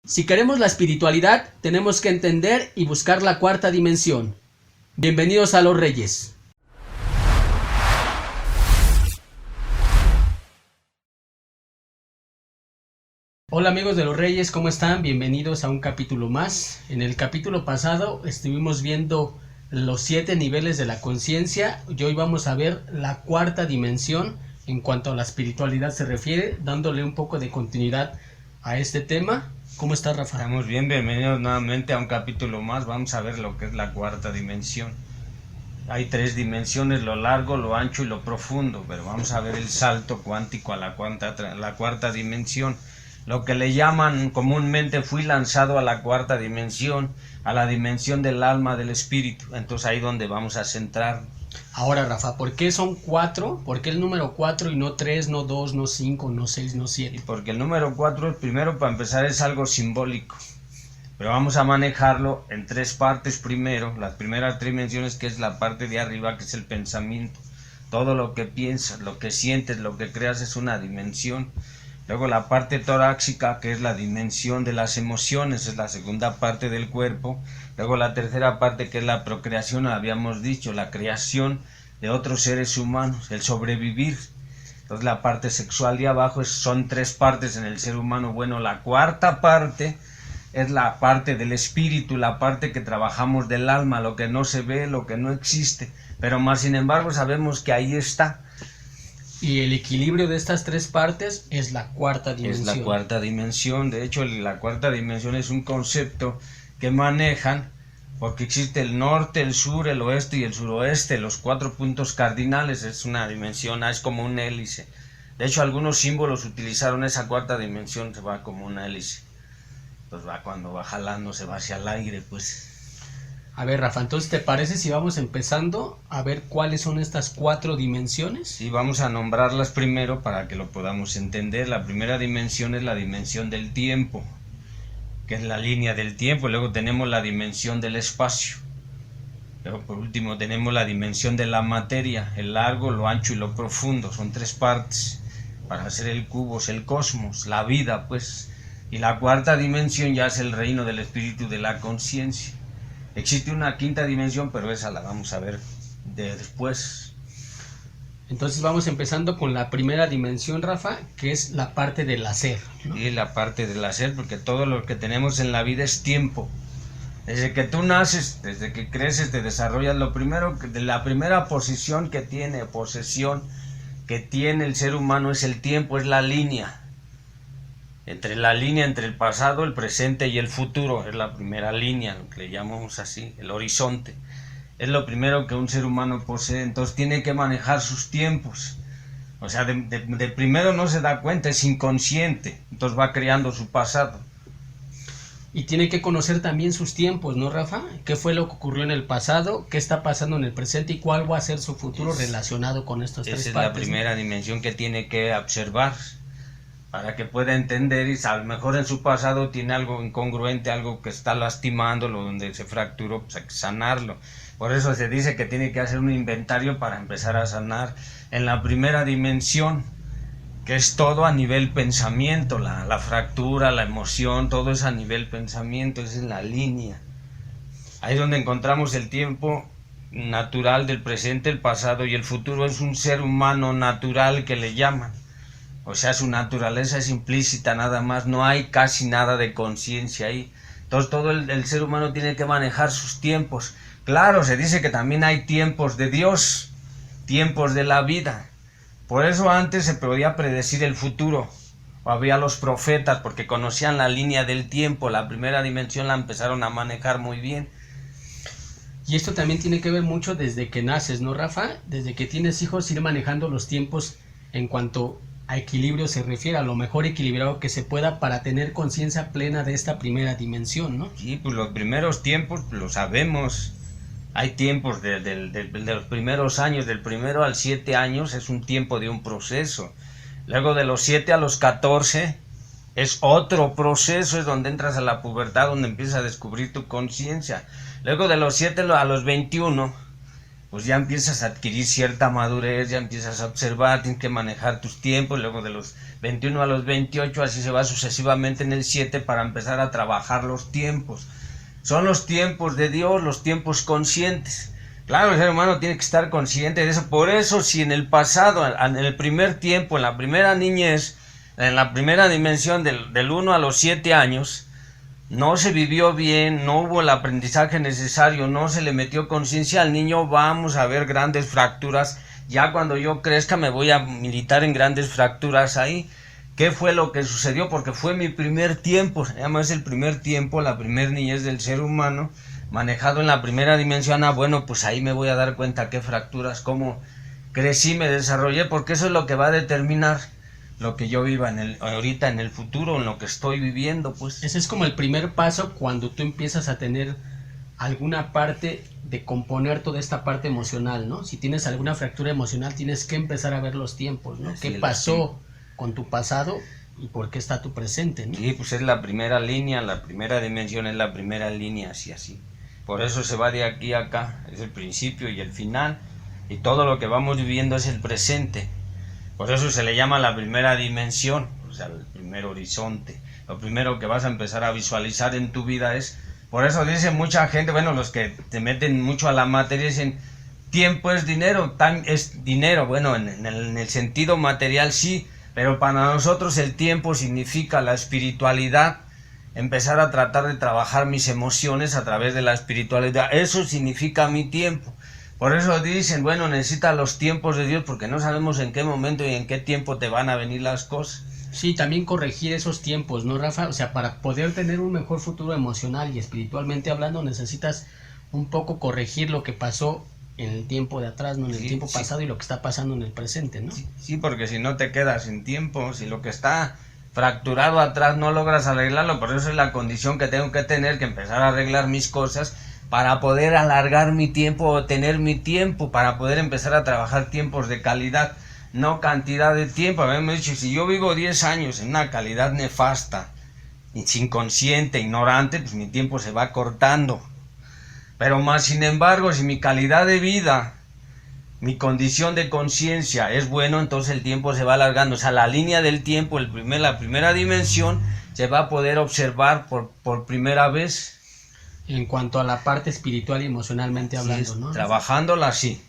Si queremos la espiritualidad, tenemos que entender y buscar la cuarta dimensión. Bienvenidos a Los Reyes. Hola amigos de Los Reyes, ¿cómo están? Bienvenidos a un capítulo más. En el capítulo pasado estuvimos viendo los 7 niveles de la conciencia y hoy vamos a ver la cuarta dimensión en cuanto a la espiritualidad se refiere, dándole un poco de continuidad a este tema. ¿Cómo estás, Rafa? Estamos bien, bienvenidos nuevamente a un capítulo más. Vamos a ver lo que es la cuarta dimensión. Hay 3 dimensiones, lo largo, lo ancho y lo profundo, pero vamos a ver el salto cuántico a la cuarta dimensión. Lo que le llaman comúnmente, fui lanzado a la cuarta dimensión, a la dimensión del alma, del espíritu. Entonces ahí donde vamos a centrar. Ahora, Rafa, ¿por qué son 4? ¿Por qué el número 4 y no 3, no 2, no 5, no 6, no 7? Y porque el número 4, primero, para empezar, es algo simbólico. Pero vamos a manejarlo en 3 partes primero. Las primeras 3 dimensiones, que es la parte de arriba, que es el pensamiento. Todo lo que piensas, lo que sientes, lo que creas es una dimensión. Luego la parte torácica, que es la dimensión de las emociones, es la segunda parte del cuerpo. Luego la tercera parte, que es la procreación, habíamos dicho, la creación de otros seres humanos, el sobrevivir. Entonces la parte sexual de abajo son 3 partes en el ser humano. Bueno, la cuarta parte es la parte del espíritu, la parte que trabajamos del alma, lo que no se ve, lo que no existe. Pero más sin embargo sabemos que ahí está. Y el equilibrio de estas 3 partes es la cuarta dimensión. Es la cuarta dimensión. De hecho, la cuarta dimensión es un concepto que manejan porque existe el norte, el sur, el oeste y el suroeste. Los 4 puntos cardinales es una dimensión, es como un hélice. De hecho, algunos símbolos utilizaron esa cuarta dimensión, se va como una hélice. Entonces va cuando va jalando, se va hacia el aire, pues. A ver, Rafa, entonces, ¿te parece si vamos empezando a ver cuáles son estas 4 dimensiones? Sí, vamos a nombrarlas primero para que lo podamos entender. La primera dimensión es la dimensión del tiempo, que es la línea del tiempo. Luego tenemos la dimensión del espacio. Luego por último tenemos la dimensión de la materia, el largo, lo ancho y lo profundo. Son 3 partes para hacer el cubo, el cosmos, la vida, pues. Y la cuarta dimensión ya es el reino del espíritu, de la conciencia. Existe una quinta dimensión, pero esa la vamos a ver después. Entonces vamos empezando con la primera dimensión, Rafa, que es la parte del hacer, ¿no? Sí, la parte del hacer, porque todo lo que tenemos en la vida es tiempo. Desde que tú naces, desde que creces, te desarrollas. Lo primero, de la primera posesión que tiene el ser humano es el tiempo, es la línea. Entre el pasado, el presente y el futuro, es la primera línea, lo que le llamamos así, el horizonte. Es lo primero que un ser humano posee, entonces tiene que manejar sus tiempos. O sea, de primero no se da cuenta, es inconsciente, entonces va creando su pasado. Y tiene que conocer también sus tiempos, ¿no, Rafa? ¿Qué fue lo que ocurrió en el pasado? ¿Qué está pasando en el presente? ¿Y cuál va a ser su futuro relacionado con estos 3 partes? Esa es la primera dimensión que tiene que observar, para que pueda entender, y a lo mejor en su pasado tiene algo incongruente, algo que está lastimándolo, donde se fracturó, pues hay que sanarlo. Por eso se dice que tiene que hacer un inventario para empezar a sanar. En la primera dimensión, que es todo a nivel pensamiento, la fractura, la emoción, todo es a nivel pensamiento, es en la línea. Ahí es donde encontramos el tiempo natural del presente, el pasado y el futuro. Es un ser humano natural que le llaman. O sea, su naturaleza es implícita nada más, no hay casi nada de conciencia ahí. Entonces todo el ser humano tiene que manejar sus tiempos. Claro, se dice que también hay tiempos de Dios, tiempos de la vida. Por eso antes se podía predecir el futuro. O había los profetas porque conocían la línea del tiempo. La primera dimensión la empezaron a manejar muy bien. Y esto también tiene que ver mucho desde que naces, ¿no, Rafa? Desde que tienes hijos, ir manejando los tiempos en cuanto a equilibrio se refiere, a lo mejor equilibrado que se pueda para tener conciencia plena de esta primera dimensión, ¿no? Sí, pues los primeros tiempos lo sabemos. Hay tiempos de los primeros años, del 1 al 7 años es un tiempo de un proceso. Luego de los 7 a los 14 es otro proceso, es donde entras a la pubertad, donde empiezas a descubrir tu conciencia. Luego de los 7 a los 21 pues ya empiezas a adquirir cierta madurez, ya empiezas a observar, tienes que manejar tus tiempos, luego de los 21 a los 28, así se va sucesivamente en el 7 para empezar a trabajar los tiempos. Son los tiempos de Dios, los tiempos conscientes. Claro, el ser humano tiene que estar consciente de eso. Por eso, si en el pasado, en el primer tiempo, en la primera niñez, en la primera dimensión del 1 a los 7 años, no se vivió bien, no hubo el aprendizaje necesario, no se le metió conciencia al niño, vamos a ver grandes fracturas. Ya cuando yo crezca me voy a militar en grandes fracturas ahí. ¿Qué fue lo que sucedió? Porque fue mi primer tiempo, además es el primer tiempo, la primer niñez del ser humano, manejado en la primera dimensión. Bueno, pues ahí me voy a dar cuenta qué fracturas, cómo crecí, me desarrollé, porque eso es lo que va a determinar lo que yo viva ahorita, en el futuro, en lo que estoy viviendo, pues. Ese es como el primer paso cuando tú empiezas a tener alguna parte de componer toda esta parte emocional, ¿no? Si tienes alguna fractura emocional, tienes que empezar a ver los tiempos, ¿no? ¿Qué pasó con tu pasado y por qué está tu presente, ¿no? Sí, pues es la primera línea, la primera dimensión es la primera línea, así. Por eso se va de aquí a acá, es el principio y el final, y todo lo que vamos viviendo es el presente. Por eso se le llama la primera dimensión, o sea, el primer horizonte. Lo primero que vas a empezar a visualizar en tu vida es, por eso dice mucha gente, bueno, los que te meten mucho a la materia dicen, tiempo es dinero, time es dinero. Bueno, en el sentido material sí, pero para nosotros el tiempo significa la espiritualidad, empezar a tratar de trabajar mis emociones a través de la espiritualidad. Eso significa mi tiempo. Por eso dicen, bueno, necesitas los tiempos de Dios, porque no sabemos en qué momento y en qué tiempo te van a venir las cosas. Sí, también corregir esos tiempos, ¿no, Rafa? O sea, para poder tener un mejor futuro emocional y espiritualmente hablando, necesitas un poco corregir lo que pasó en el tiempo de atrás, ¿no? En el tiempo pasado y lo que está pasando en el presente, ¿no? Sí, porque si no te quedas sin tiempo, si lo que está fracturado atrás no logras arreglarlo, por eso es la condición que tengo que tener, que empezar a arreglar mis cosas para poder alargar mi tiempo o tener mi tiempo, para poder empezar a trabajar tiempos de calidad, no cantidad de tiempo. A mí me han dicho, si yo vivo 10 años en una calidad nefasta, inconsciente, ignorante, pues mi tiempo se va cortando. Pero más sin embargo, si mi calidad de vida, mi condición de conciencia es bueno, entonces el tiempo se va alargando. O sea, la línea del tiempo, la primera dimensión, se va a poder observar por primera vez. En cuanto a la parte espiritual y emocionalmente hablando, ¿no? Trabajándola así.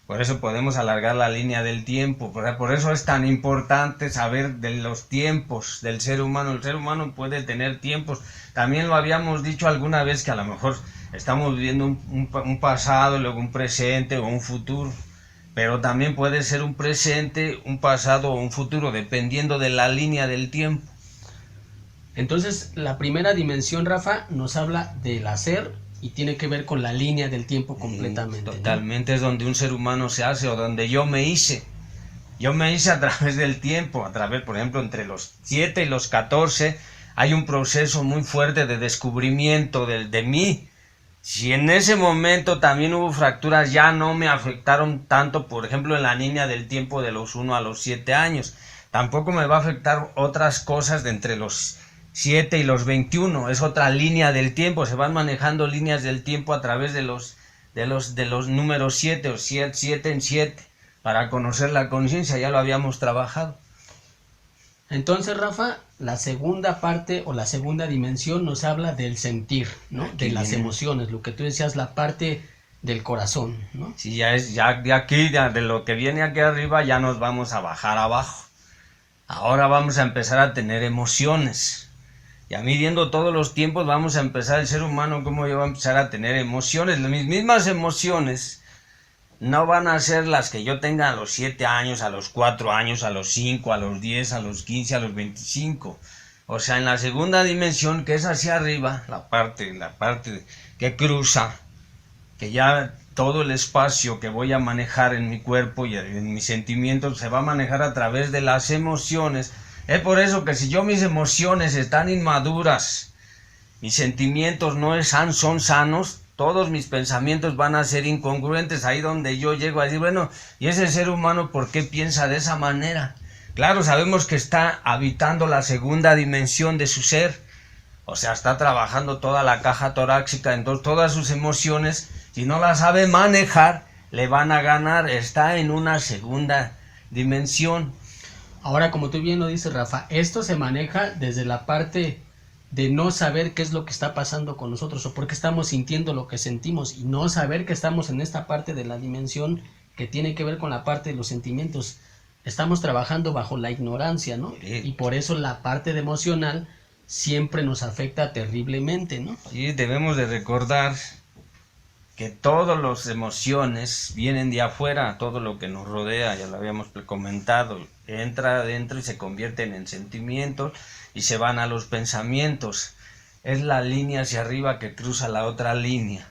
Por eso podemos alargar la línea del tiempo. Por eso es tan importante saber de los tiempos del ser humano. El ser humano puede tener tiempos. También lo habíamos dicho alguna vez, que a lo mejor estamos viviendo un pasado, luego un presente o un futuro. Pero también puede ser un presente, un pasado o un futuro, dependiendo de la línea del tiempo. Entonces, la primera dimensión, Rafa, nos habla del hacer y tiene que ver con la línea del tiempo completamente. Totalmente, ¿no? Es donde un ser humano se hace, o donde yo me hice. Yo me hice a través del tiempo, a través, por ejemplo, entre los 7 y los 14, hay un proceso muy fuerte de descubrimiento de mí. Si en ese momento también hubo fracturas, ya no me afectaron tanto, por ejemplo, en la línea del tiempo de los 1 a los 7 años. Tampoco me va a afectar otras cosas de entre los 7 y los 21, es otra línea del tiempo. Se van manejando líneas del tiempo a través de los números 7 o 7 en 7 para conocer la conciencia, ya lo habíamos trabajado. Entonces, Rafa, la segunda parte o la segunda dimensión nos habla del sentir, ¿no? De las emociones, lo que tú decías, la parte del corazón, ¿no? Sí, ya de aquí, de lo que viene aquí arriba, ya nos vamos a bajar abajo. Ahora vamos a empezar a tener emociones. Ya midiendo todos los tiempos vamos a empezar, el ser humano, cómo va a empezar a tener emociones. Mis mismas emociones no van a ser las que yo tenga a los 7 años, a los 4 años, a los 5, a los 10, a los 15, a los 25. O sea, en la segunda dimensión, que es hacia arriba, la parte que cruza, que ya todo el espacio que voy a manejar en mi cuerpo y en mis sentimientos se va a manejar a través de las emociones. Es por eso que si mis emociones están inmaduras, mis sentimientos no son sanos, todos mis pensamientos van a ser incongruentes. Ahí donde yo llego a decir, bueno, ¿y ese ser humano por qué piensa de esa manera? Claro, sabemos que está habitando la segunda dimensión de su ser, o sea, está trabajando toda la caja torácica, entonces todas sus emociones, si no las sabe manejar, le van a ganar, está en una segunda dimensión. Ahora, como tú bien lo dices, Rafa, esto se maneja desde la parte de no saber qué es lo que está pasando con nosotros o por qué estamos sintiendo lo que sentimos y no saber que estamos en esta parte de la dimensión que tiene que ver con la parte de los sentimientos. Estamos trabajando bajo la ignorancia, ¿no? Sí. Y por eso la parte de emocional siempre nos afecta terriblemente, ¿no? Y debemos de recordar que todas las emociones vienen de afuera, todo lo que nos rodea, ya lo habíamos comentado, entra adentro y se convierten en sentimientos y se van a los pensamientos. Es la línea hacia arriba que cruza la otra línea.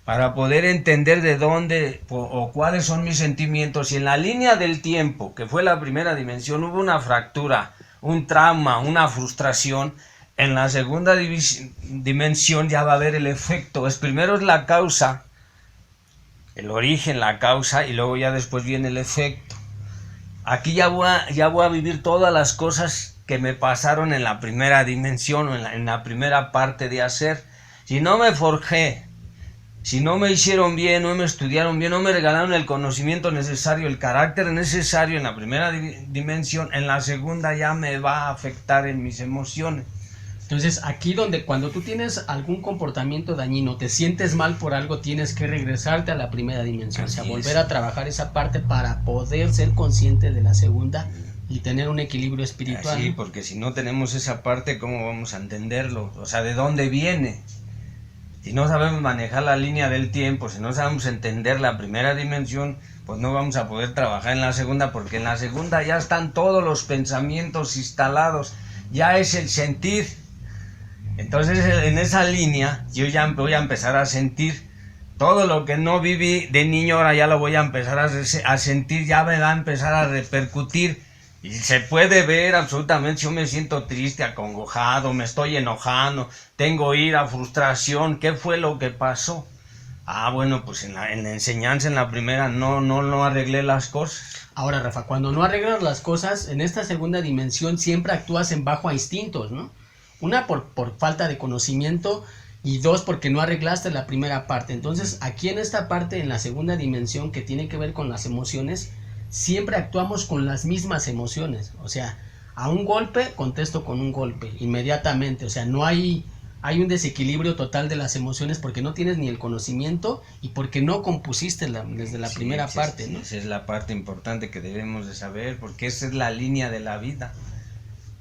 Para poder entender de dónde o cuáles son mis sentimientos, y en la línea del tiempo, que fue la primera dimensión, hubo una fractura, un trauma, una frustración, en la segunda dimensión ya va a haber el efecto. Primero es la causa, el origen, la causa, y luego ya después viene el efecto. Aquí ya voy a vivir todas las cosas que me pasaron en la primera dimensión o en la primera parte de hacer. Si no me forjé, si no me hicieron bien, no me estudiaron bien, no me regalaron el conocimiento necesario, el carácter necesario en la primera dimensión, en la segunda ya me va a afectar en mis emociones. Entonces, aquí donde cuando tú tienes algún comportamiento dañino, te sientes mal por algo, tienes que regresarte a la primera dimensión, o sea, volver a trabajar esa parte para poder ser consciente de la segunda y tener un equilibrio espiritual. Sí, porque si no tenemos esa parte, ¿cómo vamos a entenderlo? O sea, ¿de dónde viene? Si no sabemos manejar la línea del tiempo, si no sabemos entender la primera dimensión, pues no vamos a poder trabajar en la segunda, porque en la segunda ya están todos los pensamientos instalados, ya es el sentir. Entonces en esa línea yo ya voy a empezar a sentir todo lo que no viví de niño, ahora ya lo voy a empezar a sentir, ya me va a empezar a repercutir. Y se puede ver absolutamente, yo me siento triste, acongojado, me estoy enojando, tengo ira, frustración, ¿qué fue lo que pasó? Bueno, pues en la enseñanza, en la primera, no arreglé las cosas. Ahora, Rafa, cuando no arreglas las cosas, en esta segunda dimensión siempre actúas en bajo a instintos, ¿no? Una, por falta de conocimiento, y dos, porque no arreglaste la primera parte. Entonces, aquí en esta parte, en la segunda dimensión, que tiene que ver con las emociones, siempre actuamos con las mismas emociones, o sea, a un golpe contesto con un golpe inmediatamente, o sea, no hay un desequilibrio total de las emociones porque no tienes ni el conocimiento y porque no compusiste desde la primera parte, ¿no? Esa es la parte importante que debemos de saber, porque esa es la línea de la vida.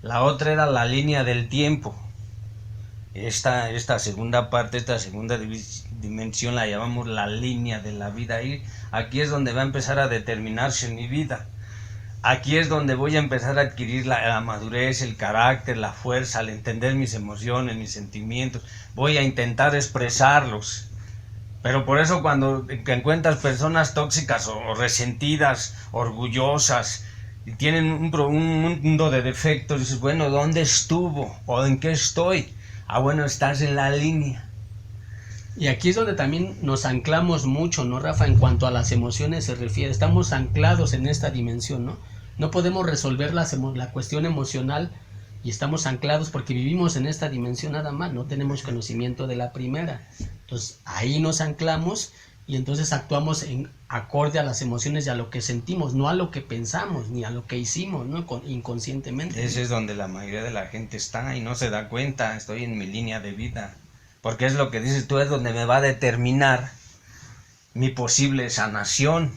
La otra era la línea del tiempo. Esta segunda parte, esta segunda dimensión la llamamos la línea de la vida. Aquí es donde va a empezar a determinarse mi vida. Aquí es donde voy a empezar a adquirir la madurez, el carácter, la fuerza, al entender mis emociones, mis sentimientos. Voy a intentar expresarlos. Pero por eso cuando encuentras personas tóxicas o resentidas, orgullosas, y tienen un mundo de defectos, dices, bueno, ¿dónde estuvo? ¿O en qué estoy? Bueno, estás en la línea. Y aquí es donde también nos anclamos mucho, ¿no, Rafa? En cuanto a las emociones se refiere, estamos anclados en esta dimensión, ¿no? No podemos resolver la cuestión emocional y estamos anclados porque vivimos en esta dimensión nada más, no tenemos conocimiento de la primera. Entonces ahí nos anclamos y entonces actuamos en acorde a las emociones y a lo que sentimos, no a lo que pensamos ni a lo que hicimos, ¿no? Inconscientemente. Ese es donde la mayoría de la gente está y no se da cuenta, estoy en mi línea de vida. Porque es lo que dices tú, es donde me va a determinar mi posible sanación,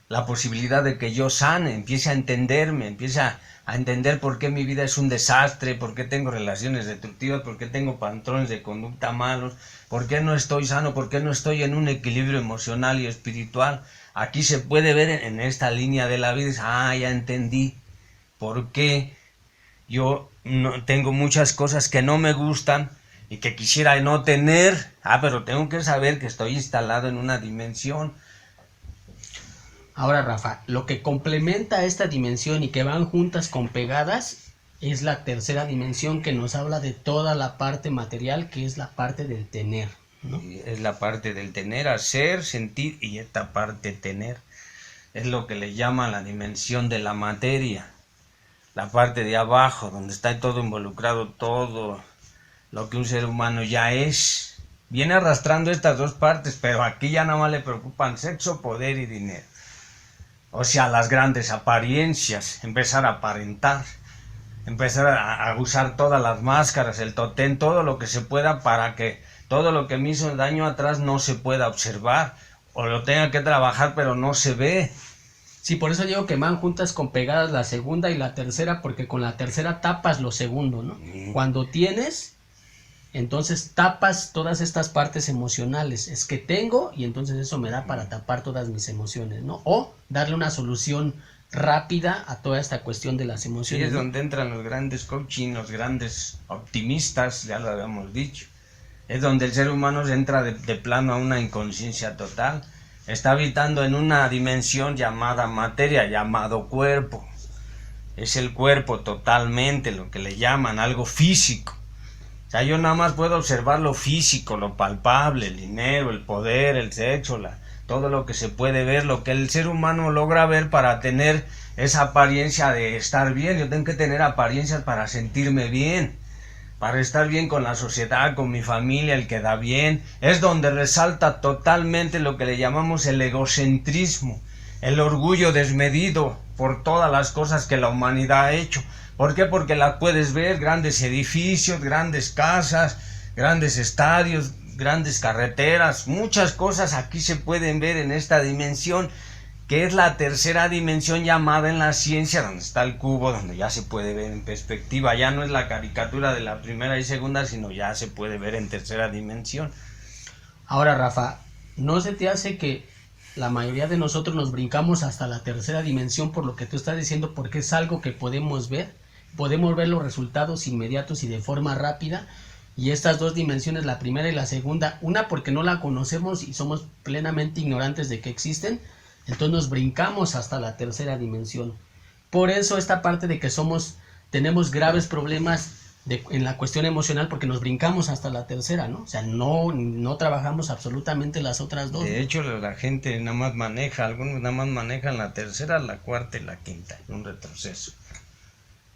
la posibilidad de que yo sane, empiece a entenderme, empiece a entender por qué mi vida es un desastre, por qué tengo relaciones destructivas, por qué tengo patrones de conducta malos, por qué no estoy sano, por qué no estoy en un equilibrio emocional y espiritual. Aquí se puede ver en esta línea de la vida, ya entendí por qué yo no, tengo muchas cosas que no me gustan y que quisiera no tener, pero tengo que saber que estoy instalado en una dimensión. Ahora, Rafa, lo que complementa esta dimensión y que van juntas con pegadas es la tercera dimensión que nos habla de toda la parte material, que es la parte del tener, ¿no? Es la parte del tener, hacer, sentir, y esta parte tener es lo que le llaman la dimensión de la materia, la parte de abajo, donde está todo involucrado, todo lo que un ser humano ya es. viene arrastrando estas dos partes, pero aquí ya nada más le preocupan sexo, poder y dinero. O sea, las grandes apariencias, empezar a aparentar, empezar a usar todas las máscaras, el totén, todo lo que se pueda para que todo lo que me hizo daño atrás no se pueda observar, o lo tenga que trabajar pero no se ve. Sí, por eso digo que van juntas con pegadas la segunda y la tercera, porque con la tercera tapas lo segundo, ¿no? Cuando tienes, entonces tapas todas estas partes emocionales. Es que tengo y entonces eso me da para tapar todas mis emociones, ¿no? O darle una solución rápida a toda esta cuestión de las emociones. Sí, es ¿no? donde entran los grandes coaching, los grandes optimistas, ya lo habíamos dicho. Es donde el ser humano se entra de plano a una inconsciencia total. Está habitando en una dimensión llamada materia, llamado cuerpo. Es el cuerpo totalmente, lo que le llaman algo físico. O sea, yo nada más puedo observar lo físico, lo palpable, el dinero, el poder, el sexo, todo lo que se puede ver, lo que el ser humano logra ver para tener esa apariencia de estar bien. Yo tengo que tener apariencias para sentirme bien, para estar bien con la sociedad, con mi familia, el que da bien. Es donde resalta totalmente lo que le llamamos el egocentrismo, el orgullo desmedido por todas las cosas que la humanidad ha hecho. ¿Por qué? Porque las puedes ver, grandes edificios, grandes casas, grandes estadios, grandes carreteras, muchas cosas aquí se pueden ver en esta dimensión, que es la tercera dimensión llamada en la ciencia, donde está el cubo, donde ya se puede ver en perspectiva. Ya no es la caricatura de la primera y segunda, sino ya se puede ver en tercera dimensión. Ahora, Rafa, ¿no se te hace que la mayoría de nosotros nos brincamos hasta la tercera dimensión por lo que tú estás diciendo? Porque es algo que podemos ver los resultados inmediatos y de forma rápida. Y estas dos dimensiones, la primera y la segunda, una porque no la conocemos y somos plenamente ignorantes de que existen, entonces nos brincamos hasta la tercera dimensión. Por eso esta parte de que tenemos graves problemas en la cuestión emocional, porque nos brincamos hasta la tercera, ¿no? O sea, no trabajamos absolutamente las otras dos. De hecho, la gente nada más maneja, algunos nada más manejan la tercera, la cuarta y la quinta, un retroceso.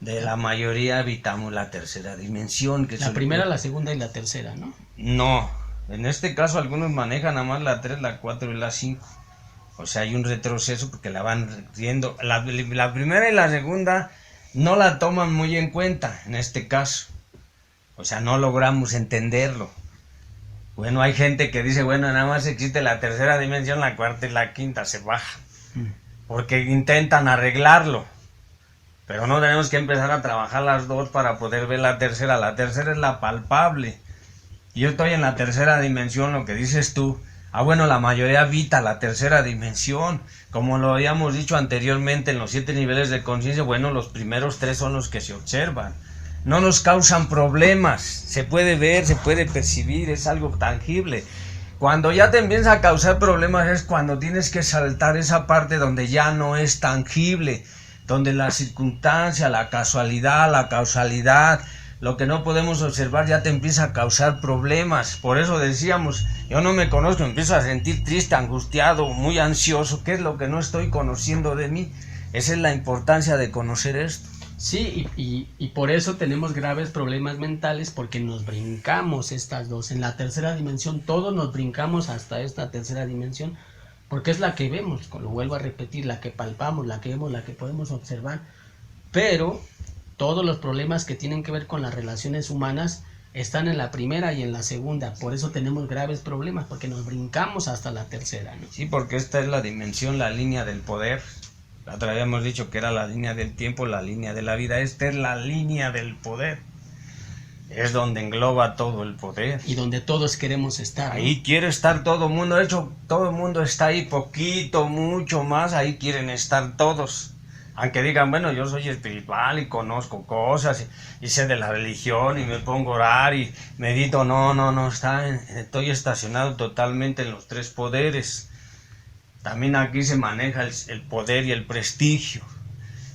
De la mayoría habitamos la tercera dimensión. Que la primera, la segunda y la tercera, ¿no? No, en este caso algunos manejan nada más la 3, la 4 y la 5. O sea, hay un retroceso porque la van riendo. La primera y la segunda no la toman muy en cuenta en este caso. O sea, no logramos entenderlo. Bueno, hay gente que dice, bueno, nada más existe la tercera dimensión, la cuarta y la quinta, se baja. Porque intentan arreglarlo. Pero no, tenemos que empezar a trabajar las dos para poder ver la tercera. La tercera es la palpable. Yo estoy en la tercera dimensión, lo que dices tú. Bueno, la mayoría habita la tercera dimensión. Como lo habíamos dicho anteriormente en los 7 niveles de conciencia, bueno, los primeros 3 son los que se observan. No nos causan problemas. Se puede ver, se puede percibir, es algo tangible. Cuando ya te empieza a causar problemas es cuando tienes que saltar esa parte donde ya no es tangible, donde la circunstancia, la casualidad, la causalidad, lo que no podemos observar ya te empieza a causar problemas. Por eso decíamos, yo no me conozco, empiezo a sentir triste, angustiado, muy ansioso. ¿Qué es lo que no estoy conociendo de mí? Esa es la importancia de conocer esto. Sí, y por eso tenemos graves problemas mentales, porque nos brincamos estas dos. En la tercera dimensión, todos nos brincamos hasta esta tercera dimensión, porque es la que vemos, lo vuelvo a repetir, la que palpamos, la que vemos, la que podemos observar. Pero todos los problemas que tienen que ver con las relaciones humanas están en la primera y en la segunda. Por eso tenemos graves problemas, porque nos brincamos hasta la tercera, ¿no? Sí, porque esta es la dimensión, la línea del poder. La otra habíamos dicho que era la línea del tiempo, la línea de la vida. Esta es la línea del poder. Es donde engloba todo el poder. Y donde todos queremos estar, ¿no? Ahí quiere estar todo el mundo. De hecho, todo el mundo está ahí, poquito, mucho más. Ahí quieren estar todos. Aunque digan, bueno, yo soy espiritual y conozco cosas y sé de la religión y me pongo a orar y medito. No, estoy estacionado totalmente en los 3 poderes. También aquí se maneja el poder y el prestigio.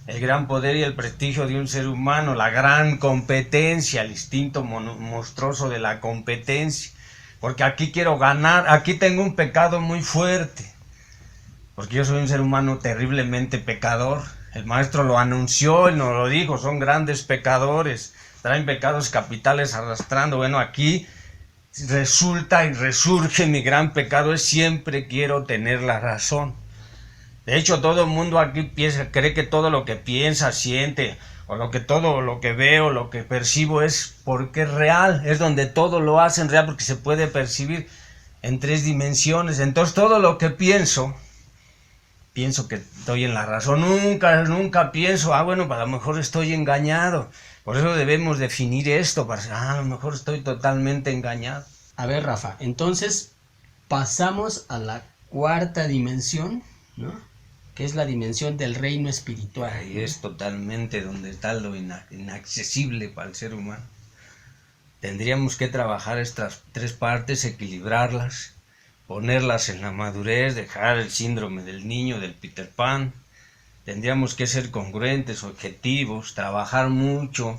El gran poder y el prestigio de un ser humano, la gran competencia, el instinto monstruoso de la competencia. Porque aquí quiero ganar, aquí tengo un pecado muy fuerte. Porque yo soy un ser humano terriblemente pecador. El maestro lo anunció y nos lo dijo, son grandes pecadores, traen pecados capitales arrastrando. Bueno, aquí resulta y resurge mi gran pecado es siempre quiero tener la razón. De hecho, todo el mundo aquí cree que todo lo que piensa, siente, o todo lo que veo, lo que percibo es porque es real, es donde todo lo hacen real porque se puede percibir en 3 dimensiones. Entonces todo lo que pienso que estoy en la razón, nunca pienso, bueno, a lo mejor estoy engañado. Por eso debemos definir esto, para a lo mejor estoy totalmente engañado. A ver, Rafa, entonces pasamos a la 4ª dimensión, ¿no? Que es la dimensión del reino espiritual. Ahí es totalmente donde está lo inaccesible para el ser humano. Tendríamos que trabajar estas 3 partes, equilibrarlas, ponerlas en la madurez, dejar el síndrome del niño, del Peter Pan. Tendríamos que ser congruentes, objetivos, trabajar mucho,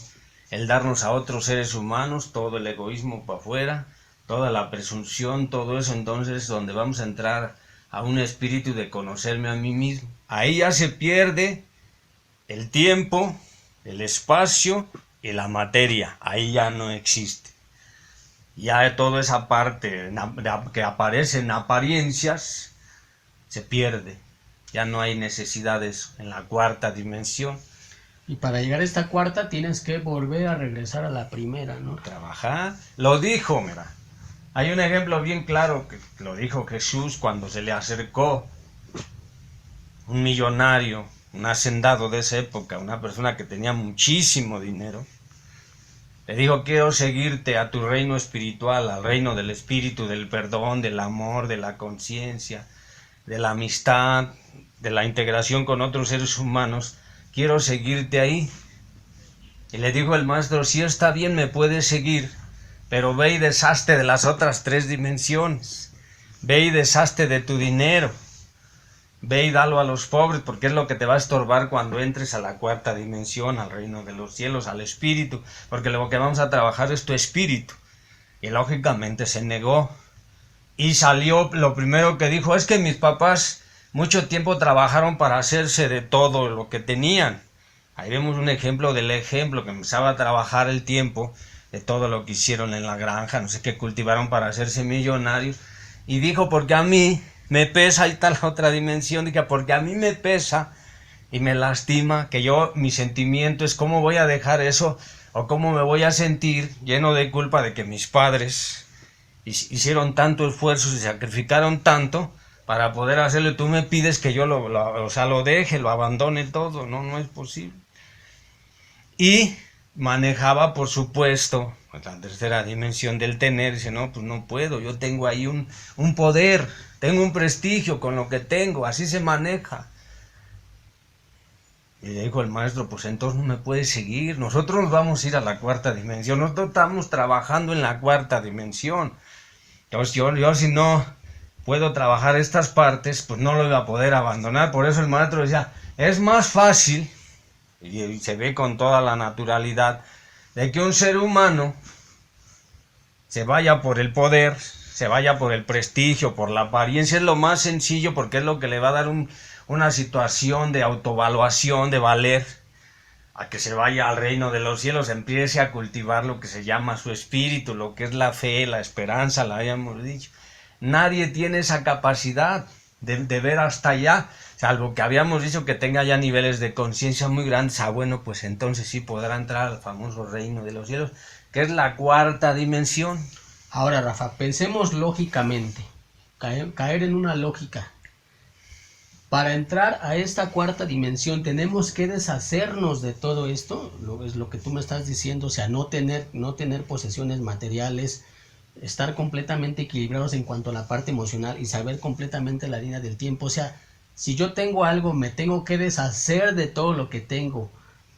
el darnos a otros seres humanos, todo el egoísmo para afuera, toda la presunción, todo eso. Entonces donde vamos a entrar a un espíritu de conocerme a mí mismo. Ahí ya se pierde el tiempo, el espacio y la materia. Ahí ya no existe. Ya toda esa parte que aparece en apariencias se pierde. Ya no hay necesidades en la 4ª dimensión. Y para llegar a esta 4ª tienes que volver a regresar a la primera, ¿no? Trabajar. Lo dijo, mira. Hay un ejemplo bien claro que lo dijo Jesús cuando se le acercó un millonario, un hacendado de esa época, una persona que tenía muchísimo dinero. Le dijo, quiero seguirte a tu reino espiritual, al reino del espíritu, del perdón, del amor, de la conciencia, de la amistad, de la integración con otros seres humanos. Quiero seguirte ahí. Y le dijo el maestro, sí, está bien, me puedes seguir, pero ve y deshazte de las otras 3 dimensiones. Ve y deshazte de tu dinero. Ve y dalo a los pobres, porque es lo que te va a estorbar cuando entres a la 4ª dimensión, al reino de los cielos, al espíritu, porque lo que vamos a trabajar es tu espíritu. Y lógicamente se negó. Y salió, lo primero que dijo, es que mis papás mucho tiempo trabajaron para hacerse de todo lo que tenían. Ahí vemos un ejemplo del ejemplo, que empezaba a trabajar el tiempo de todo lo que hicieron en la granja, no sé qué cultivaron para hacerse millonarios. Y dijo, porque a mí me pesa, ahí está la otra dimensión, dice, porque a mí me pesa y me lastima, que mi sentimiento es cómo voy a dejar eso, o cómo me voy a sentir lleno de culpa de que mis padres hicieron tanto esfuerzo, se sacrificaron tanto para poder hacerlo, y tú me pides que yo lo deje, lo abandone todo. No es posible. Y manejaba, por supuesto, la 3ª dimensión del tener. Dice, no, pues no puedo, yo tengo ahí un poder, tengo un prestigio con lo que tengo, así se maneja. Y le dijo el maestro, pues entonces no me puedes seguir, nosotros nos vamos a ir a la 4ª dimensión, nosotros estamos trabajando en la 4ª dimensión. Entonces yo si no puedo trabajar estas partes, pues no lo iba a poder abandonar. Por eso el maestro decía, es más fácil, y se ve con toda la naturalidad, de que un ser humano se vaya por el poder, se vaya por el prestigio, por la apariencia. Es lo más sencillo, porque es lo que le va a dar una situación de autovaluación, de valer, a que se vaya al reino de los cielos, empiece a cultivar lo que se llama su espíritu, lo que es la fe, la esperanza, la habíamos dicho. Nadie tiene esa capacidad de ver hasta allá, salvo que habíamos dicho que tenga ya niveles de conciencia muy grandes. Bueno, pues entonces sí podrá entrar al famoso reino de los cielos, que es la 4ª dimensión. Ahora, Rafa, pensemos lógicamente, caer en una lógica. Para entrar a esta 4ª dimensión tenemos que deshacernos de todo esto, es lo que tú me estás diciendo, o sea, no tener posesiones materiales, estar completamente equilibrados en cuanto a la parte emocional y saber completamente la línea del tiempo. O sea, si yo tengo algo, me tengo que deshacer de todo lo que tengo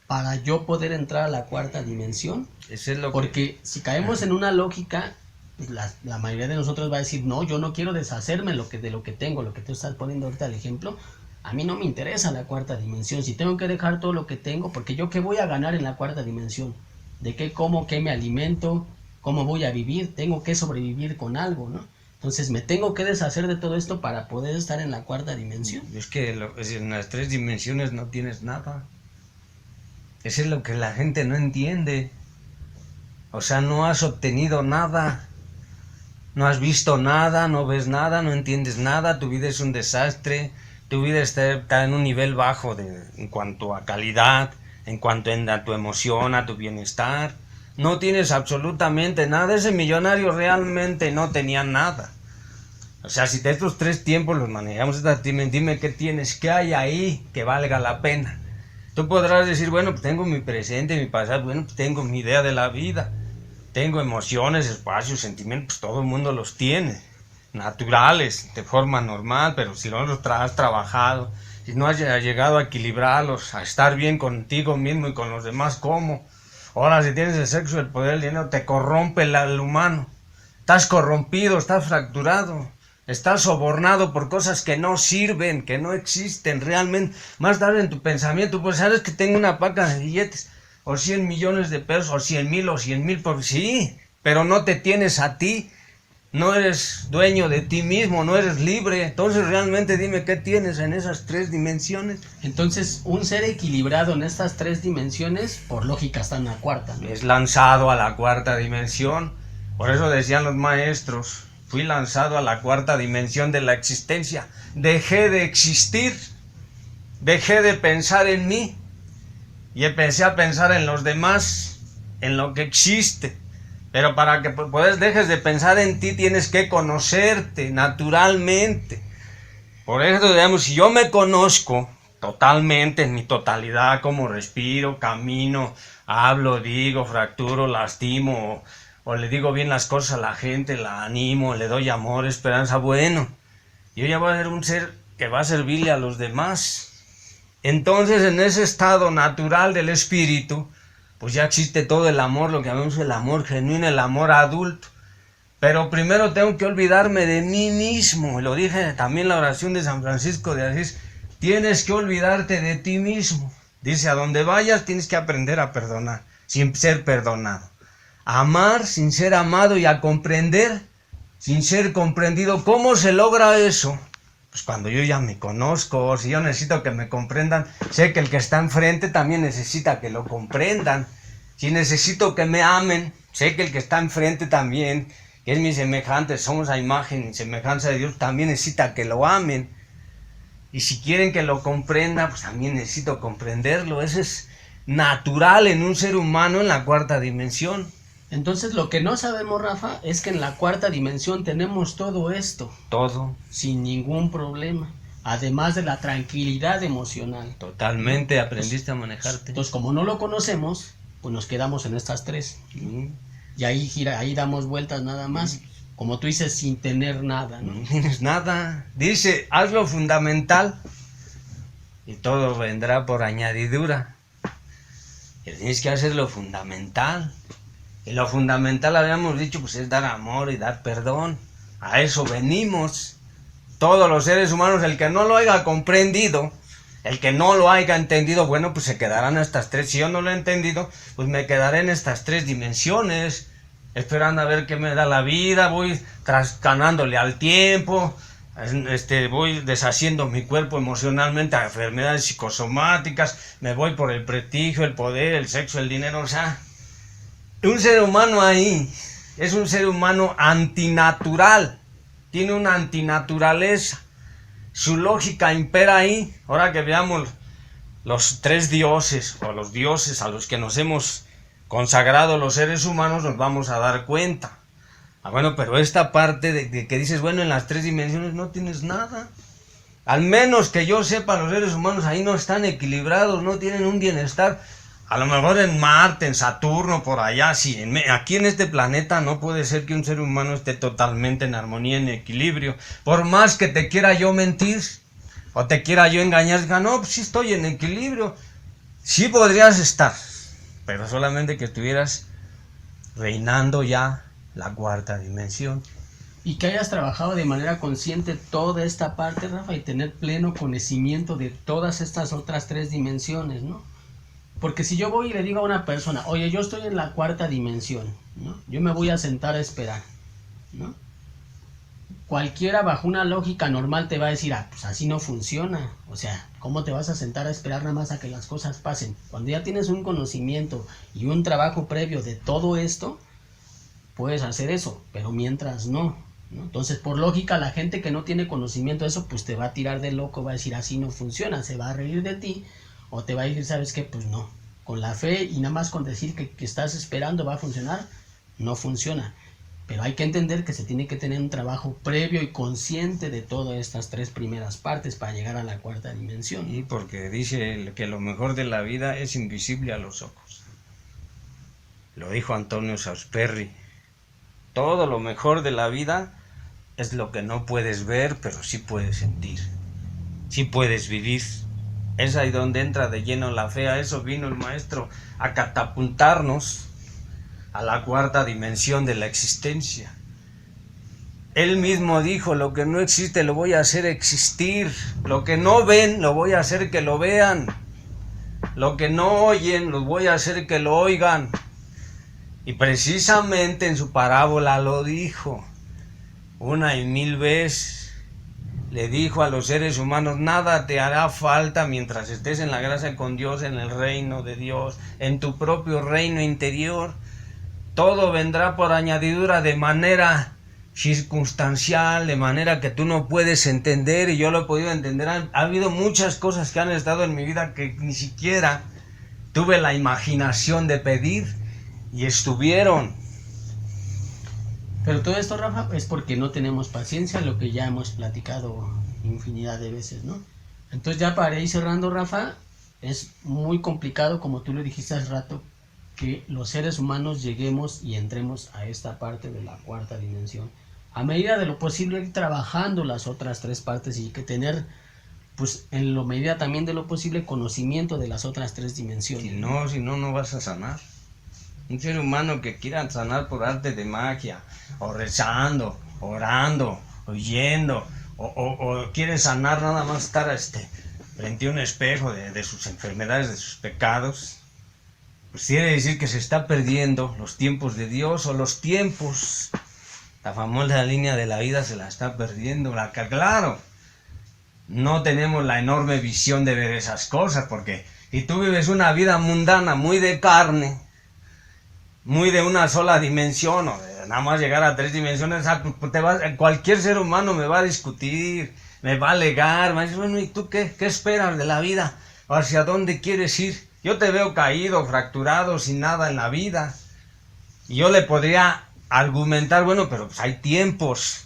para yo poder entrar a la 4ª dimensión. Eso es lo porque si caemos en una lógica, pues la mayoría de nosotros va a decir, no, yo no quiero deshacerme de lo que tengo, lo que tú estás poniendo ahorita el ejemplo. A mí no me interesa la 4ª dimensión, si tengo que dejar todo lo que tengo, porque yo qué voy a ganar en la 4ª dimensión, de qué como, qué me alimento, cómo voy a vivir, tengo que sobrevivir con algo, ¿no? Entonces me tengo que deshacer de todo esto para poder estar en la 4ª dimensión. Es que en las 3 dimensiones no tienes nada. Eso es lo que la gente no entiende. O sea, no has obtenido nada. No has visto nada, no ves nada, no entiendes nada, tu vida es un desastre, tu vida está en un nivel bajo en cuanto a calidad, en cuanto a tu emoción, a tu bienestar. No tienes absolutamente nada. Ese millonario realmente no tenía nada. O sea, si de estos 3 tiempos los manejamos, dime qué tienes, qué hay ahí que valga la pena. Tú podrás decir, bueno, pues tengo mi presente, mi pasado, bueno, pues tengo mi idea de la vida. Tengo emociones, espacios, sentimientos, pues todo el mundo los tiene. Naturales, de forma normal, pero si no los has trabajado, si no has llegado a equilibrarlos, a estar bien contigo mismo y con los demás, ¿cómo? Ahora, si tienes el sexo, el poder, el dinero, te corrompe el humano. Estás corrompido, estás fracturado, estás sobornado por cosas que no sirven, que no existen realmente. Más tarde en tu pensamiento, pues sabes que tengo una paca de billetes, o 100 millones de pesos, o 100,000, o 100,000, sí, pero no te tienes a ti. No eres dueño de ti mismo, no eres libre. Entonces realmente dime qué tienes en esas 3 dimensiones. Entonces, un ser equilibrado en estas 3 dimensiones, por lógica está en la cuarta, ¿no? Es lanzado a la 4ª dimensión. Por eso decían los maestros, fui lanzado a la 4ª dimensión de la existencia. Dejé de existir, dejé de pensar en mí y empecé a pensar en los demás, en lo que existe. Pero para que dejes de pensar en ti, tienes que conocerte naturalmente. Por eso, digamos, si yo me conozco totalmente, en mi totalidad, como respiro, camino, hablo, digo, fracturo, lastimo, o le digo bien las cosas a la gente, la animo, le doy amor, esperanza, bueno, yo ya voy a ser un ser que va a servirle a los demás. Entonces, en ese estado natural del espíritu, pues ya existe todo el amor, lo que llamamos el amor genuino, el amor adulto. Pero primero tengo que olvidarme de mí mismo. Lo dije también en la oración de San Francisco de Asís. Tienes que olvidarte de ti mismo. Dice, a donde vayas tienes que aprender a perdonar, sin ser perdonado. A amar sin ser amado y a comprender sin ser comprendido. ¿Cómo se logra eso? Pues cuando yo ya me conozco, si yo necesito que me comprendan, sé que el que está enfrente también necesita que lo comprendan. Si necesito que me amen, sé que el que está enfrente también, que es mi semejante, somos a imagen y semejanza de Dios, también necesita que lo amen. Y si quieren que lo comprenda, pues también necesito comprenderlo. Eso es natural en un ser humano en la 4ª dimensión. Entonces, lo que no sabemos, Rafa, es que en la 4ª dimensión tenemos todo esto. Todo. Sin ningún problema. Además de la tranquilidad emocional. Totalmente, aprendiste a manejarte. Entonces, como no lo conocemos, pues nos quedamos en estas 3. Y ahí damos vueltas nada más. Como tú dices, sin tener nada, ¿no? No tienes nada. Dice, haz lo fundamental y todo vendrá por añadidura. Y tienes que hacer lo fundamental. Y lo fundamental, habíamos dicho, pues es dar amor y dar perdón. A eso venimos. Todos los seres humanos, el que no lo haya comprendido, el que no lo haya entendido, bueno, pues se quedarán estas 3. Si yo no lo he entendido, pues me quedaré en estas 3 dimensiones, esperando a ver qué me da la vida. Voy ganándole al tiempo, voy deshaciendo mi cuerpo emocionalmente a enfermedades psicosomáticas, me voy por el prestigio, el poder, el sexo, el dinero. O sea, un ser humano ahí es un ser humano antinatural, tiene una antinaturaleza, su lógica impera ahí. Ahora que veamos los 3 dioses, o los dioses a los que nos hemos consagrado los seres humanos, nos vamos a dar cuenta. Bueno, pero esta parte de que dices, bueno, en las 3 dimensiones no tienes nada. Al menos que yo sepa, los seres humanos ahí no están equilibrados, no tienen un bienestar. A lo mejor en Marte, en Saturno, por allá, sí. Aquí en este planeta no puede ser que un ser humano esté totalmente en armonía, en equilibrio. Por más que te quiera yo mentir, o te quiera yo engañar, no, pues sí estoy en equilibrio. Sí podrías estar, pero solamente que estuvieras reinando ya la 4ª dimensión. Y que hayas trabajado de manera consciente toda esta parte, Rafa, y tener pleno conocimiento de todas estas otras 3 dimensiones, ¿no? Porque si yo voy y le digo a una persona, oye, yo estoy en la 4ª dimensión, ¿no? Yo me voy a sentar a esperar, ¿no? Cualquiera bajo una lógica normal te va a decir, pues así no funciona. O sea, ¿cómo te vas a sentar a esperar nada más a que las cosas pasen? Cuando ya tienes un conocimiento y un trabajo previo de todo esto, puedes hacer eso, pero mientras no, ¿no? Entonces, por lógica, la gente que no tiene conocimiento de eso, pues te va a tirar de loco, va a decir así no funciona, se va a reír de ti, o te va a decir, ¿sabes qué? Pues no, con la fe y nada más con decir que estás esperando va a funcionar, no funciona. Pero hay que entender que se tiene que tener un trabajo previo y consciente de todas estas tres primeras partes para llegar a la cuarta dimensión. Y porque dice que lo mejor de la vida es invisible a los ojos. Lo dijo Antonio Sausperry. Todo lo mejor de la vida es lo que no puedes ver, pero sí puedes sentir. Sí puedes vivir. Es ahí donde entra de lleno la fe. A eso vino el maestro, a catapultarnos a la cuarta dimensión de la existencia. Él mismo dijo, lo que no existe lo voy a hacer existir. Lo que no ven lo voy a hacer que lo vean. Lo que no oyen lo voy a hacer que lo oigan. Y precisamente en su parábola lo dijo. 1,000 veces le dijo a los seres humanos, nada te hará falta mientras estés en la gracia con Dios, en el reino de Dios, en tu propio reino interior. Todo vendrá por añadidura de manera circunstancial, de manera que tú no puedes entender, y yo lo he podido entender. Ha habido muchas cosas que han estado en mi vida que ni siquiera tuve la imaginación de pedir y estuvieron. Pero todo esto, Rafa, es porque no tenemos paciencia, lo que ya hemos platicado infinidad de veces, ¿no? Entonces ya para ir cerrando, Rafa, es muy complicado, como tú lo dijiste hace rato, que los seres humanos lleguemos y entremos a esta parte de la cuarta dimensión. A medida de lo posible ir trabajando las otras tres partes y que tener, pues en lo medida también de lo posible, conocimiento de las otras tres dimensiones. Si no, no vas a sanar. Un ser humano que quiera sanar por arte de magia, o rezando, orando, oyendo, o quiere sanar nada más estar frente a un espejo de sus enfermedades, de sus pecados, pues quiere decir que se está perdiendo los tiempos de Dios, o los tiempos, la famosa línea de la vida se la está perdiendo. Claro, no tenemos la enorme visión de ver esas cosas, porque si tú vives una vida mundana, muy de carne, muy de una sola dimensión, o de nada más llegar a 3 dimensiones, cualquier ser humano me va a discutir, me va a alegar, me va a decir, bueno, ¿y tú qué esperas de la vida? ¿Hacia dónde quieres ir? Yo te veo caído, fracturado, sin nada en la vida. Y yo le podría argumentar, bueno, pero pues hay tiempos,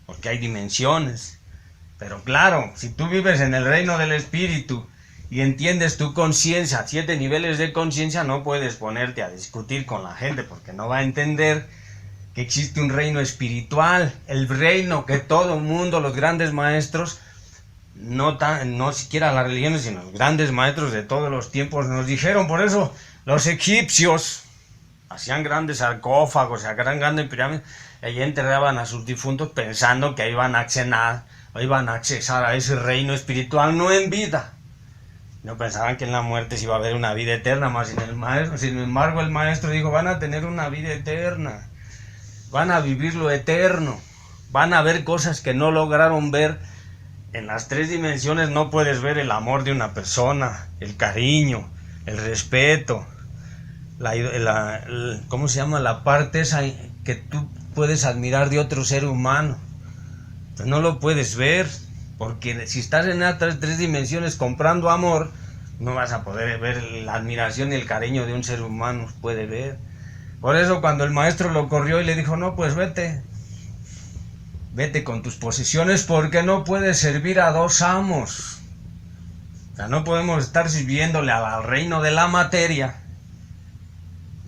porque hay dimensiones. Pero claro, si tú vives en el reino del espíritu y entiendes tu conciencia, 7 niveles de conciencia, no puedes ponerte a discutir con la gente, porque no va a entender que existe un reino espiritual, el reino que todo mundo, los grandes maestros, no siquiera las religiones, sino los grandes maestros de todos los tiempos nos dijeron. Por eso los egipcios hacían grandes sarcófagos, hacían grandes pirámides, y ahí enterraban a sus difuntos pensando que iban a accesar a ese reino espiritual, no en vida. No pensaban que en la muerte se iba a haber una vida eterna, más sin embargo el maestro dijo, van a tener una vida eterna, van a vivir lo eterno, van a ver cosas que no lograron ver. En las 3 dimensiones no puedes ver el amor de una persona, el cariño, el respeto, ¿cómo se llama? La parte esa que tú puedes admirar de otro ser humano. Pues no lo puedes ver, porque si estás en estas 3 dimensiones comprando amor, no vas a poder ver la admiración y el cariño de un ser humano, puede ver. Por eso cuando el maestro lo corrió y le dijo, no, pues vete con tus posesiones, porque no puedes servir a 2 amos. O sea, no podemos estar sirviéndole al reino de la materia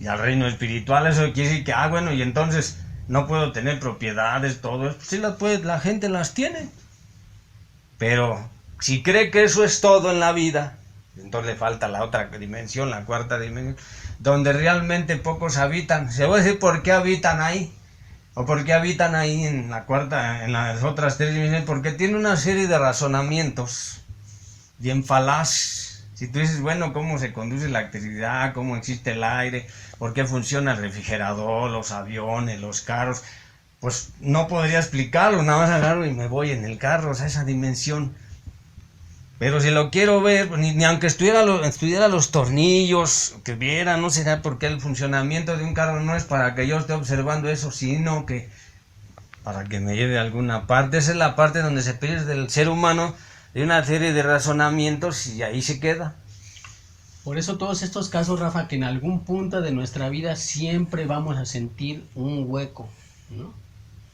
y al reino espiritual. Eso quiere decir que, bueno, y entonces no puedo tener propiedades, todo eso. Sí la gente las tiene. Pero si cree que eso es todo en la vida, entonces le falta la otra dimensión, la cuarta dimensión, donde realmente pocos habitan. Se va a decir por qué habitan ahí. ¿O por qué habitan ahí en las otras 3 dimensiones? Porque tiene una serie de razonamientos bien falaces. Si tú dices, bueno, ¿cómo se conduce la electricidad? ¿Cómo existe el aire? ¿Por qué funciona el refrigerador, los aviones, los carros? Pues no podría explicarlo, nada más agarro y me voy en el carro, o sea, esa dimensión. Pero si lo quiero ver, pues, ni aunque estudiara los tornillos, que viera, no será porque el funcionamiento de un carro no es para que yo esté observando eso, sino que para que me lleve a alguna parte. Esa es la parte donde se pierde el ser humano de una serie de razonamientos y ahí se queda. Por eso todos estos casos, Rafa, que en algún punto de nuestra vida siempre vamos a sentir un hueco, ¿no?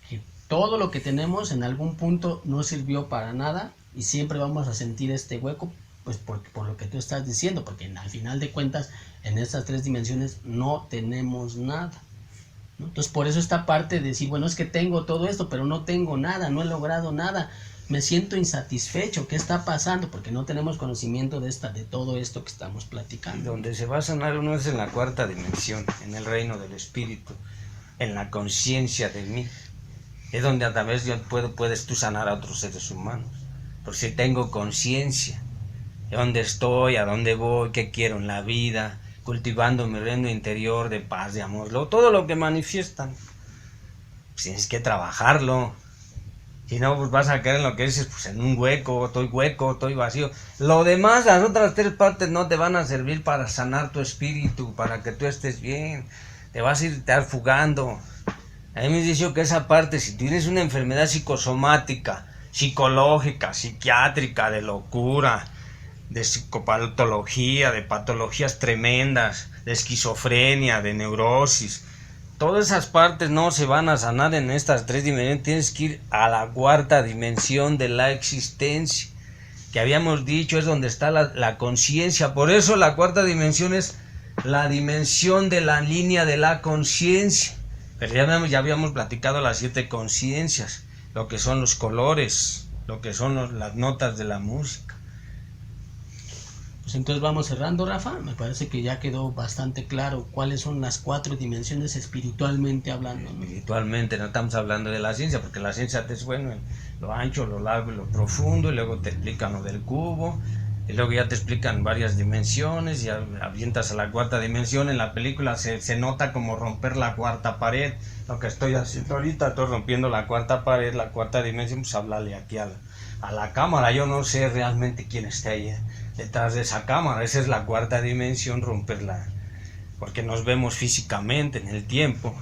Que todo lo que tenemos en algún punto no sirvió para nada y siempre vamos a sentir este hueco, pues por lo que tú estás diciendo, porque al final de cuentas en estas tres dimensiones no tenemos nada, ¿no? Entonces por eso esta parte de decir, bueno, es que tengo todo esto, pero no tengo nada, no he logrado nada, me siento insatisfecho, ¿qué está pasando? Porque no tenemos conocimiento de todo esto que estamos platicando. Y donde se va a sanar uno es en la cuarta dimensión, en el reino del espíritu, en la conciencia de mí. Es donde a través yo puedes tú sanar a otros seres humanos. Porque si tengo conciencia de dónde estoy, a dónde voy, qué quiero en la vida, cultivando mi reino interior de paz, de amor, todo lo que manifiestan, pues tienes que trabajarlo. Si no, pues vas a caer en lo que dices, pues en un hueco, estoy vacío. Lo demás, las otras tres partes no te van a servir para sanar tu espíritu, para que tú estés bien. Te vas a ir fugando. A mí me dice que esa parte, si tienes una enfermedad psicosomática, psicológica, psiquiátrica, de locura, de psicopatología, de patologías tremendas, de esquizofrenia, de neurosis, todas esas partes no se van a sanar en estas tres dimensiones. Tienes que ir a la cuarta dimensión de la existencia, que habíamos dicho es donde está la conciencia. Por eso la cuarta dimensión es la dimensión de la línea de la conciencia. Pero ya habíamos platicado las 7 conciencias, lo que son los colores, lo que son las notas de la música. Pues entonces vamos cerrando, Rafa. Me parece que ya quedó bastante claro cuáles son las 4 dimensiones espiritualmente hablando, ¿no? Espiritualmente, no estamos hablando de la ciencia, porque la ciencia es bueno, lo ancho, lo largo y lo profundo, y luego te explican lo del cubo, y luego ya te explican varias dimensiones, y avientas a la cuarta dimensión. En la película se nota como romper la cuarta pared. Lo que estoy haciendo ahorita, estoy rompiendo la cuarta pared, la cuarta dimensión, pues háblale aquí a la cámara. Yo no sé realmente quién está ahí detrás de esa cámara. Esa es la cuarta dimensión, romperla, porque nos vemos físicamente en el tiempo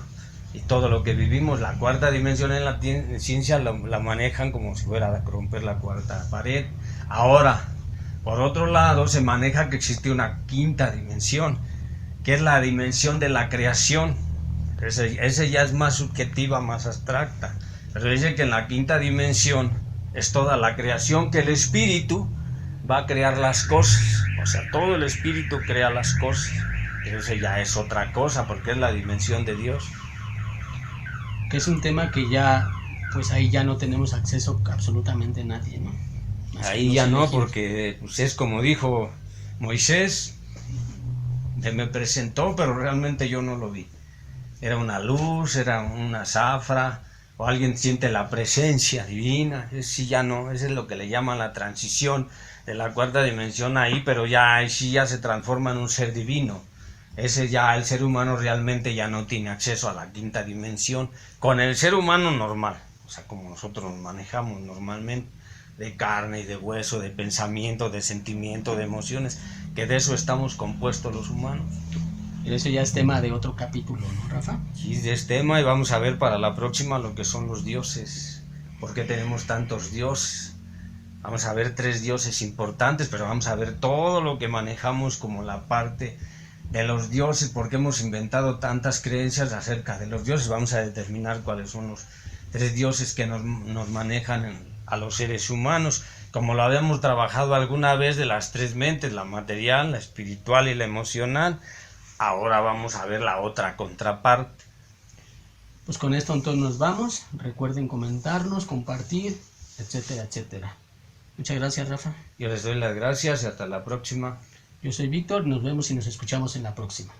y todo lo que vivimos. La cuarta dimensión en la ciencia la manejan como si fuera a romper la cuarta pared. Ahora, por otro lado, se maneja que existe una quinta dimensión, que es la dimensión de la creación. Ese ya es más subjetiva, más abstracta, pero dice que en la quinta dimensión es toda la creación, que el espíritu va a crear las cosas, o sea, todo el espíritu crea las cosas, pero eso ya es otra cosa, porque es la dimensión de Dios. Que es un tema que ya, pues ahí ya no tenemos acceso absolutamente a nadie, ¿no? Ahí ya no, porque pues es como dijo Moisés, me presentó, pero realmente yo no lo vi. Era una luz, era una zafra, o alguien siente la presencia divina. Sí, ya no, eso es lo que le llaman la transición de la cuarta dimensión ahí, pero ya ahí sí ya se transforma en un ser divino. Ese ya, el ser humano realmente ya no tiene acceso a la quinta dimensión con el ser humano normal, o sea, como nosotros nos manejamos normalmente, de carne y de hueso, de pensamiento, de sentimiento, de emociones, que de eso estamos compuestos los humanos. Pero eso ya es tema de otro capítulo, ¿no, Rafa? Sí, de este tema, y vamos a ver para la próxima lo que son los dioses. ¿Por qué tenemos tantos dioses? Vamos a ver 3 dioses importantes, pero vamos a ver todo lo que manejamos como la parte de los dioses, porque hemos inventado tantas creencias acerca de los dioses. Vamos a determinar cuáles son los 3 dioses que nos manejan a los seres humanos, como lo habíamos trabajado alguna vez de las 3 mentes, la material, la espiritual y la emocional. Ahora vamos a ver la otra contraparte. Pues con esto entonces nos vamos. Recuerden comentarnos, compartir, etcétera, etcétera. Muchas gracias, Rafa. Yo les doy las gracias y hasta la próxima. Yo soy Víctor, nos vemos y nos escuchamos en la próxima.